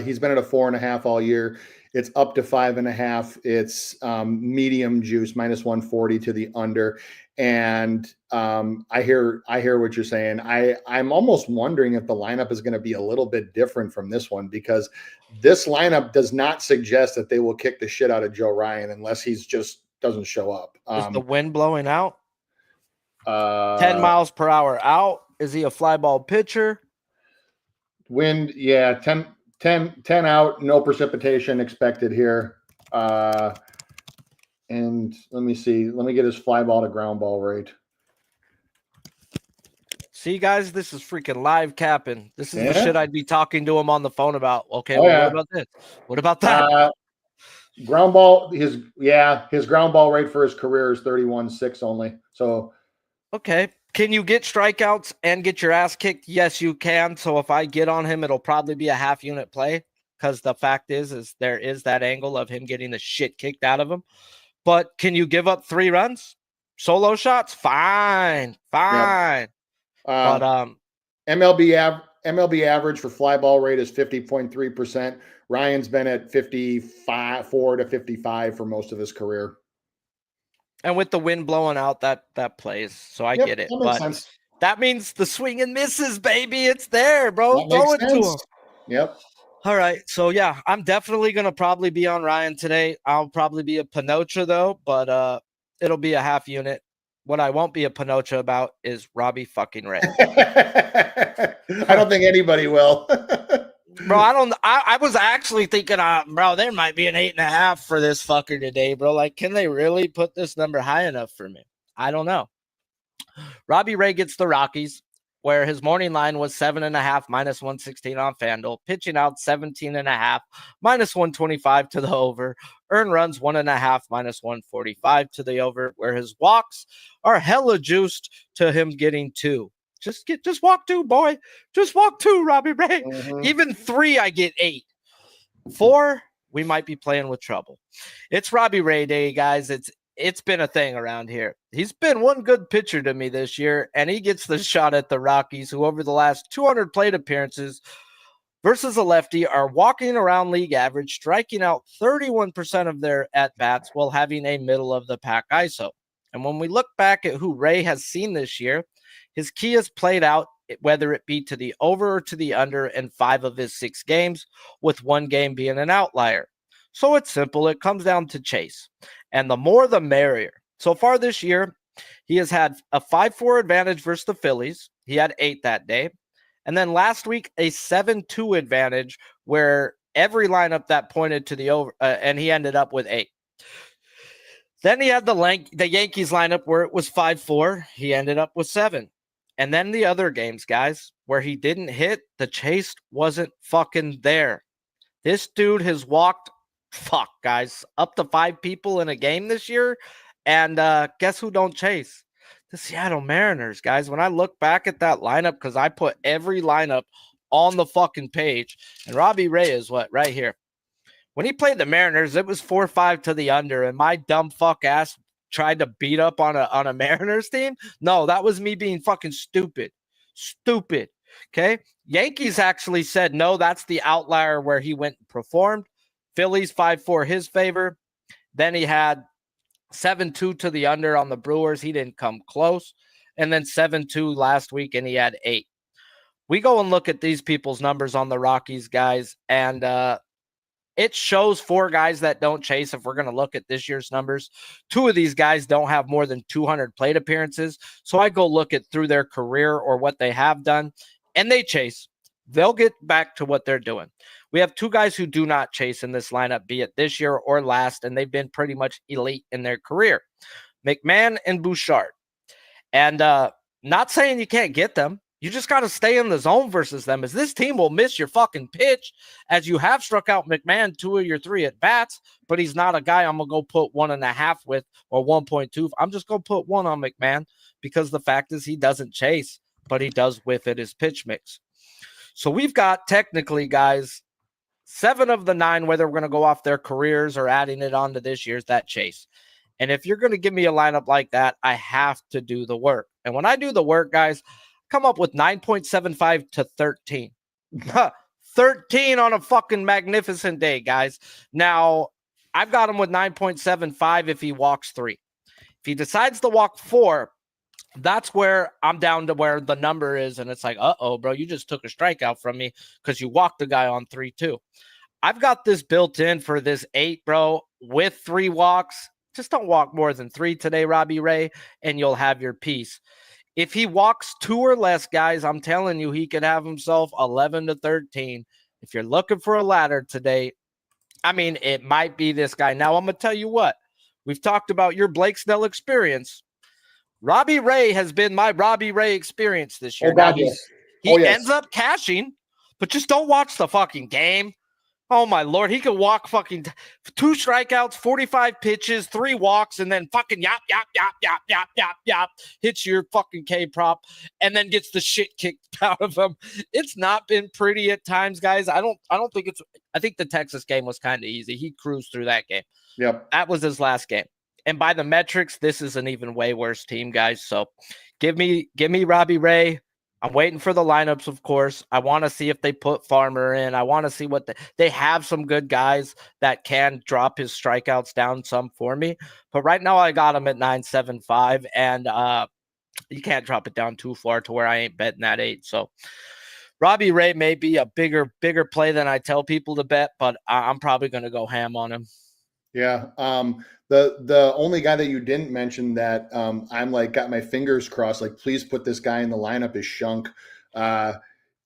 He's been at a 4.5 all year. It's up to 5.5. It's medium juice, -140 to the under. And I hear what you're saying. I'm almost wondering if the lineup is going to be a little bit different from this one, because this lineup does not suggest that they will kick the shit out of Joe Ryan unless he's just doesn't show up. Is the wind blowing out? 10 miles per hour out. Is he a fly ball pitcher? Wind, yeah, 10 out, no precipitation expected here. And let me see. Let me get his fly ball to ground ball rate. See, guys, this is freaking live capping. This is the shit I'd be talking to him on the phone about. Okay, what about this? What about that? Ground ball, his ground ball rate for his career is 31.6 only. So, okay. Can you get strikeouts and get your ass kicked? Yes, you can. So if I get on him, it'll probably be a half unit play, because the fact is there is that angle of him getting the shit kicked out of him. But can you give up 3 runs? Solo shots? Fine. Yep. But MLB average for fly ball rate is 50.3%. Ryan's been at 54 to 55 for most of his career. And with the wind blowing out, that plays. So I get it. But sense. That means the swing and misses, baby. It's there, bro. Throw it to him. Yep. All right. So, yeah, I'm definitely going to probably be on Ryan today. I'll probably be a Pinocha, though, but it'll be a half unit. What I won't be a Pinocha about is Robbie fucking Ray. I don't think anybody will. Bro, I was actually thinking, bro, there might be an 8.5 for this fucker today, bro. Like, can they really put this number high enough for me? I don't know. Robbie Ray gets the Rockies, where his morning line was 7.5 -116 on FanDuel, pitching out 17.5 -125 to the over, earned runs 1.5 -145 to the over, where his walks are hella juiced to him getting 2. Just walk 2, boy. Just walk 2, Robbie Ray. Mm-hmm. Even 3, I get 8. 4, we might be playing with trouble. It's Robbie Ray Day, guys. It's been a thing around here. He's been one good pitcher to me this year, and he gets the shot at the Rockies, who over the last 200 plate appearances versus a lefty are walking around league average, striking out 31% of their at-bats while having a middle-of-the-pack ISO. And when we look back at who Ray has seen this year, his key has played out, whether it be to the over or to the under, in 5 of his 6 games, with 1 game being an outlier. So it's simple. It comes down to chase. And the more, the merrier. So far this year, he has had a 5-4 advantage versus the Phillies. He had 8 that day. And then last week, a 7-2 advantage where every lineup that pointed to the over, and he ended up with 8. Then he had the Yankees lineup where it was 5-4. He ended up with 7. And then the other games, guys, where he didn't hit, the chase wasn't fucking there. This dude has walked, guys, up to 5 people in a game this year. And guess who don't chase? The Seattle Mariners, guys. When I look back at that lineup, because I put every lineup on the fucking page, and Robbie Ray is what? Right here. When he played the Mariners, it was 4-5 to the under, and my dumb fuck ass tried to beat up on a Mariners team. No, that was me being fucking stupid. Okay. Yankees actually said, no, that's the outlier where he went and performed. Phillies 5-4 his favor. Then he had 7-2 to the under on the Brewers. He didn't come close. And then 7-2 last week, and he had 8. We go and look at these people's numbers on the Rockies, guys, and it shows 4 guys that don't chase. If we're going to look at this year's numbers, 2 of these guys don't have more than 200 plate appearances. So I go look at through their career or what they have done, and they chase. They'll get back to what they're doing. We have 2 guys who do not chase in this lineup, be it this year or last, and they've been pretty much elite in their career. McMahon and Bouchard. And not saying you can't get them. You just got to stay in the zone versus them, as this team will miss your fucking pitch, as you have struck out McMahon 2 of your 3 at bats, but he's not a guy I'm going to go put 1.5 with or 1.2. I'm just going to put 1 on McMahon, because the fact is he doesn't chase, but he does whiff at his pitch mix. So we've got technically, guys, 7 of the 9, whether we're going to go off their careers or adding it on to this year's, that chase. And if you're going to give me a lineup like that, I have to do the work. And when I do the work, guys, come up with 9.75 to 13. 13 on a fucking magnificent day, guys. Now, I've got him with 9.75 if he walks 3. If he decides to walk 4, that's where I'm down to where the number is, and it's like, uh-oh, bro, you just took a strikeout from me because you walked the guy on 3 too. I've got this built in for this 8, bro, with 3 walks. Just don't walk more than 3 today, Robbie Ray, and you'll have your piece. If he walks 2 or less, guys, I'm telling you, he could have himself 11 to 13. If you're looking for a ladder today, I mean, it might be this guy. Now, I'm going to tell you what. We've talked about your Blake Snell experience. Robbie Ray has been my Robbie Ray experience this year. Oh, God, yes. He ends up cashing, but just don't watch the fucking game. Oh, my Lord. He could walk fucking 2 strikeouts, 45 pitches, 3 walks, and then fucking yap, hits your fucking K-prop, and then gets the shit kicked out of him. It's not been pretty at times, guys. I think the Texas game was kind of easy. He cruised through that game. Yep. That was his last game. And by the metrics, this is an even way worse team, guys. So give me Robbie Ray. I'm waiting for the lineups, of course. I want to see if they put Farmer in. I want to see what they have some good guys that can drop his strikeouts down some for me. But right now I got him at 9.75, and you can't drop it down too far to where I ain't betting that 8. So Robbie Ray may be a bigger play than I tell people to bet, but I'm probably going to go ham on him. Yeah. The only guy that you didn't mention that I'm like got my fingers crossed, like please put this guy in the lineup is Shunk. I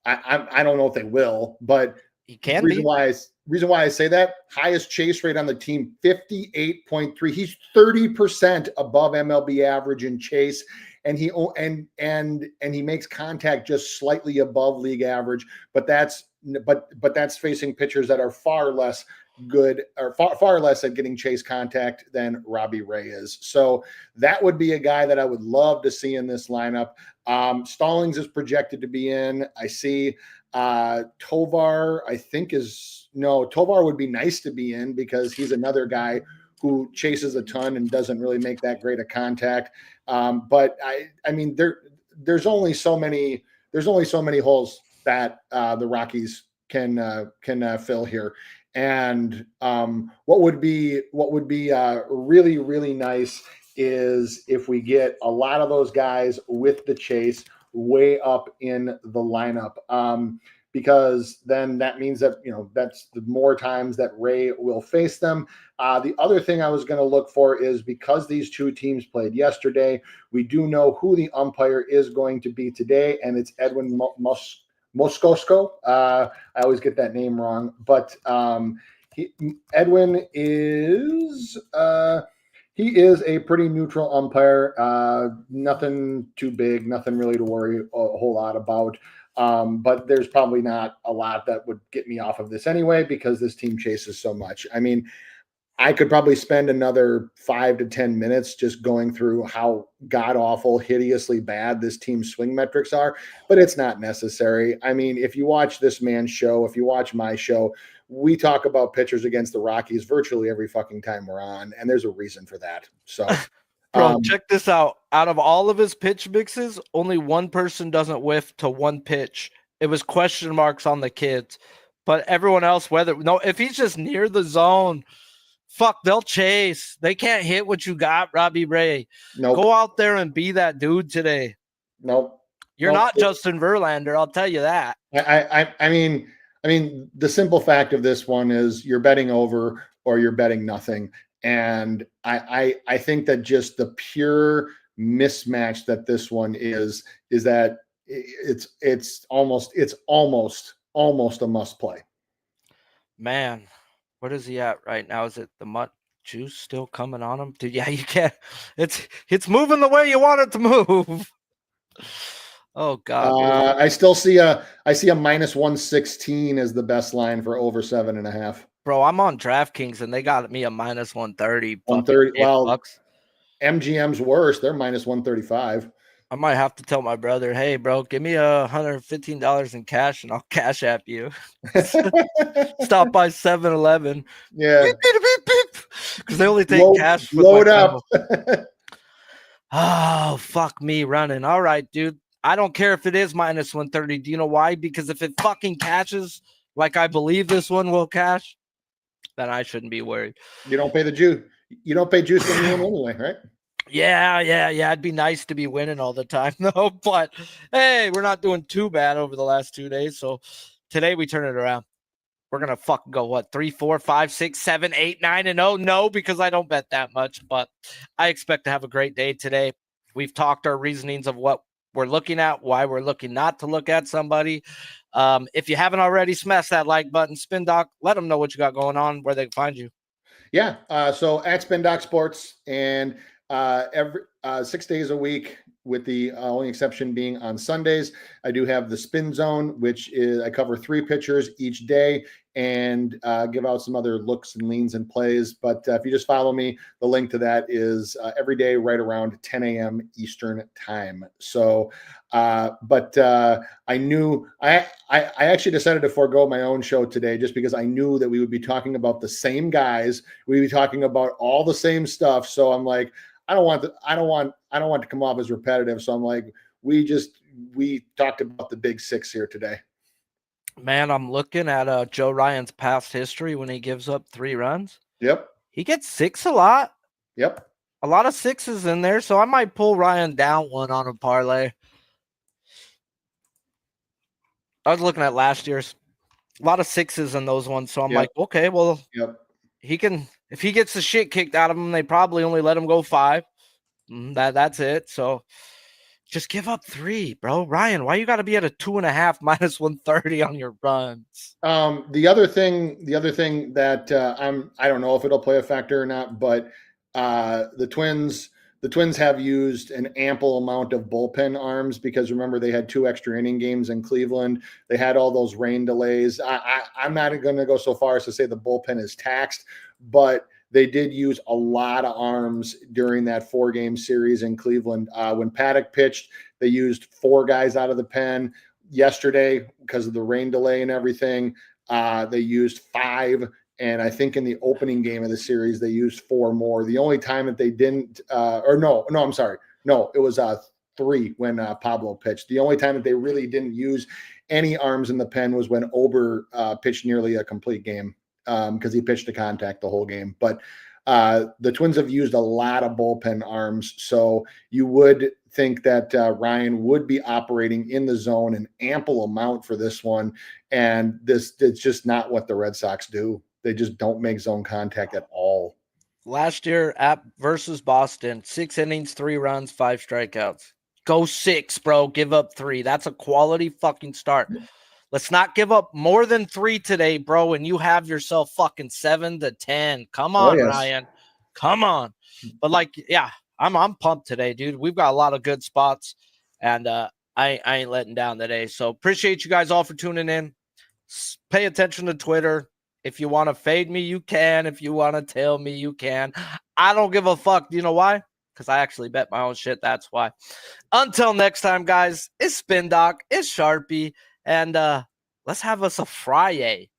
don't know if they will, but he can reason why I say that, highest chase rate on the team, 58.3. He's 30% above MLB average in chase, and he makes contact just slightly above league average, but that's facing pitchers that are far less good or far less at getting chase contact than Robbie Ray is. So that would be a guy that I would love to see in this lineup. Stallings is projected to be in. I see Tovar, I think Tovar would be nice to be in because he's another guy who chases a ton and doesn't really make that great of contact. But I mean, there's only so many holes that the Rockies can fill here. And what would be really, really nice is if we get a lot of those guys with the chase way up in the lineup, because then that means that, that's the more times that Ray will face them. The other thing I was going to look for is, because these two teams played yesterday, we do know who the umpire is going to be today, and it's Edwin Moscosko. I always get that name wrong, but Edwin is he is a pretty neutral umpire. Nothing too big, nothing really to worry a whole lot about. But there's probably not a lot that would get me off of this anyway, because this team chases so much. I mean, I could probably spend another 5 to 10 minutes just going through how god-awful, hideously bad this team's swing metrics are, but it's not necessary. I mean, if you watch this man's show, if you watch my show, we talk about pitchers against the Rockies virtually every fucking time we're on, and there's a reason for that. So, bro, check this out. Out of all of his pitch mixes, only one person doesn't whiff to one pitch. It was question marks on the kids, but everyone else, if he's just near the zone, fuck, they'll chase. They can't hit what you got, Robbie Ray. Nope. Go out there and be that dude today. Nope. You're not Justin Verlander, I'll tell you that. I mean, the simple fact of this one is you're betting over or you're betting nothing. And I think that just the pure mismatch that this one is that it's almost a must play. Man, what is he at right now? Is it the Mutt juice still coming on him? Dude, yeah, you can't. It's moving the way you want it to move. Oh God. I still see a minus 116 as the best line for over 7.5. Bro, I'm on DraftKings and they got me a minus 130. 130. Well, bucks. MGM's worse. They're minus 135. I might have to tell my brother, hey, bro, give me $115 in cash and I'll cash app you. Stop by 7-Eleven. Yeah. Because they only take cash. Load up. Oh, fuck me running. All right, dude. I don't care if it is minus 130. Do you know why? Because if it fucking catches like I believe this one will cash, then I shouldn't be worried. You don't pay the juice. You don't pay juice when you win anyway, right? Yeah. It'd be nice to be winning all the time, though. But hey, we're not doing too bad over the last 2 days. So today we turn it around. We're gonna fucking go 3, 4, 5, 6, 7, 8, 9, and 0. No, because I don't bet that much, but I expect to have a great day today. We've talked our reasonings of what we're looking at, why we're looking not to look at somebody. If you haven't already, smash that like button. SpinDoc, let them know what you got going on, where they can find you. Yeah. So at SpinDocSports, and every 6 days a week, with the only exception being on Sundays. I do have the Spin Zone, which is I cover 3 pitchers each day and give out some other looks and leans and plays. But if you just follow me, the link to that is every day right around 10 a.m. Eastern time. So, but I knew I actually decided to forego my own show today just because I knew that we would be talking about the same guys. We'd be talking about all the same stuff. So I'm like, I don't want to come off as repetitive. So I'm like, we talked about the big 6 here today. Man, I'm looking at Joe Ryan's past history when he gives up 3 runs. Yep. He gets 6 a lot. Yep. A lot of 6s in there. So I might pull Ryan down 1 on a parlay. I was looking at last year's. A lot of 6s in those ones. So I'm like, okay, well, he can, if he gets the shit kicked out of him, they probably only let him go 5. That's it. So just give up 3, bro. Ryan, why you got to be at a 2.5 minus 130 on your runs? The other thing that I don't know if it'll play a factor or not, but the Twins have used an ample amount of bullpen arms because remember they had 2 extra inning games in Cleveland. They had all those rain delays. I'm not going to go so far as to say the bullpen is taxed, but they did use a lot of arms during that 4-game series in Cleveland. When Paddock pitched, they used 4 guys out of the pen. yesterday, because of the rain delay and everything, they used 5. And I think in the opening game of the series, they used 4 more. The only time that they didn't, I'm sorry. No, it was 3 when Pablo pitched. The only time that they really didn't use any arms in the pen was when Ober pitched nearly a complete game, because he pitched to contact the whole game. But the Twins have used a lot of bullpen arms. So you would think that Ryan would be operating in the zone an ample amount for this one. And it's just not what the Red Sox do. They just don't make zone contact at all. Last year versus Boston, 6 innings, 3 runs, 5 strikeouts. Go 6, bro. Give up 3. That's a quality fucking start. Let's not give up more than 3 today, bro, and you have yourself fucking 7-10. Come on, yes. Ryan. Come on. But I'm pumped today, dude. We've got a lot of good spots, and I ain't letting down today. So appreciate you guys all for tuning in. Pay attention to Twitter. If you want to fade me, you can. If you want to tail me, you can. I don't give a fuck. Do you know why? Because I actually bet my own shit. That's why. Until next time, guys, it's SpinDoc, it's Sharpie, and let's have us a Friday.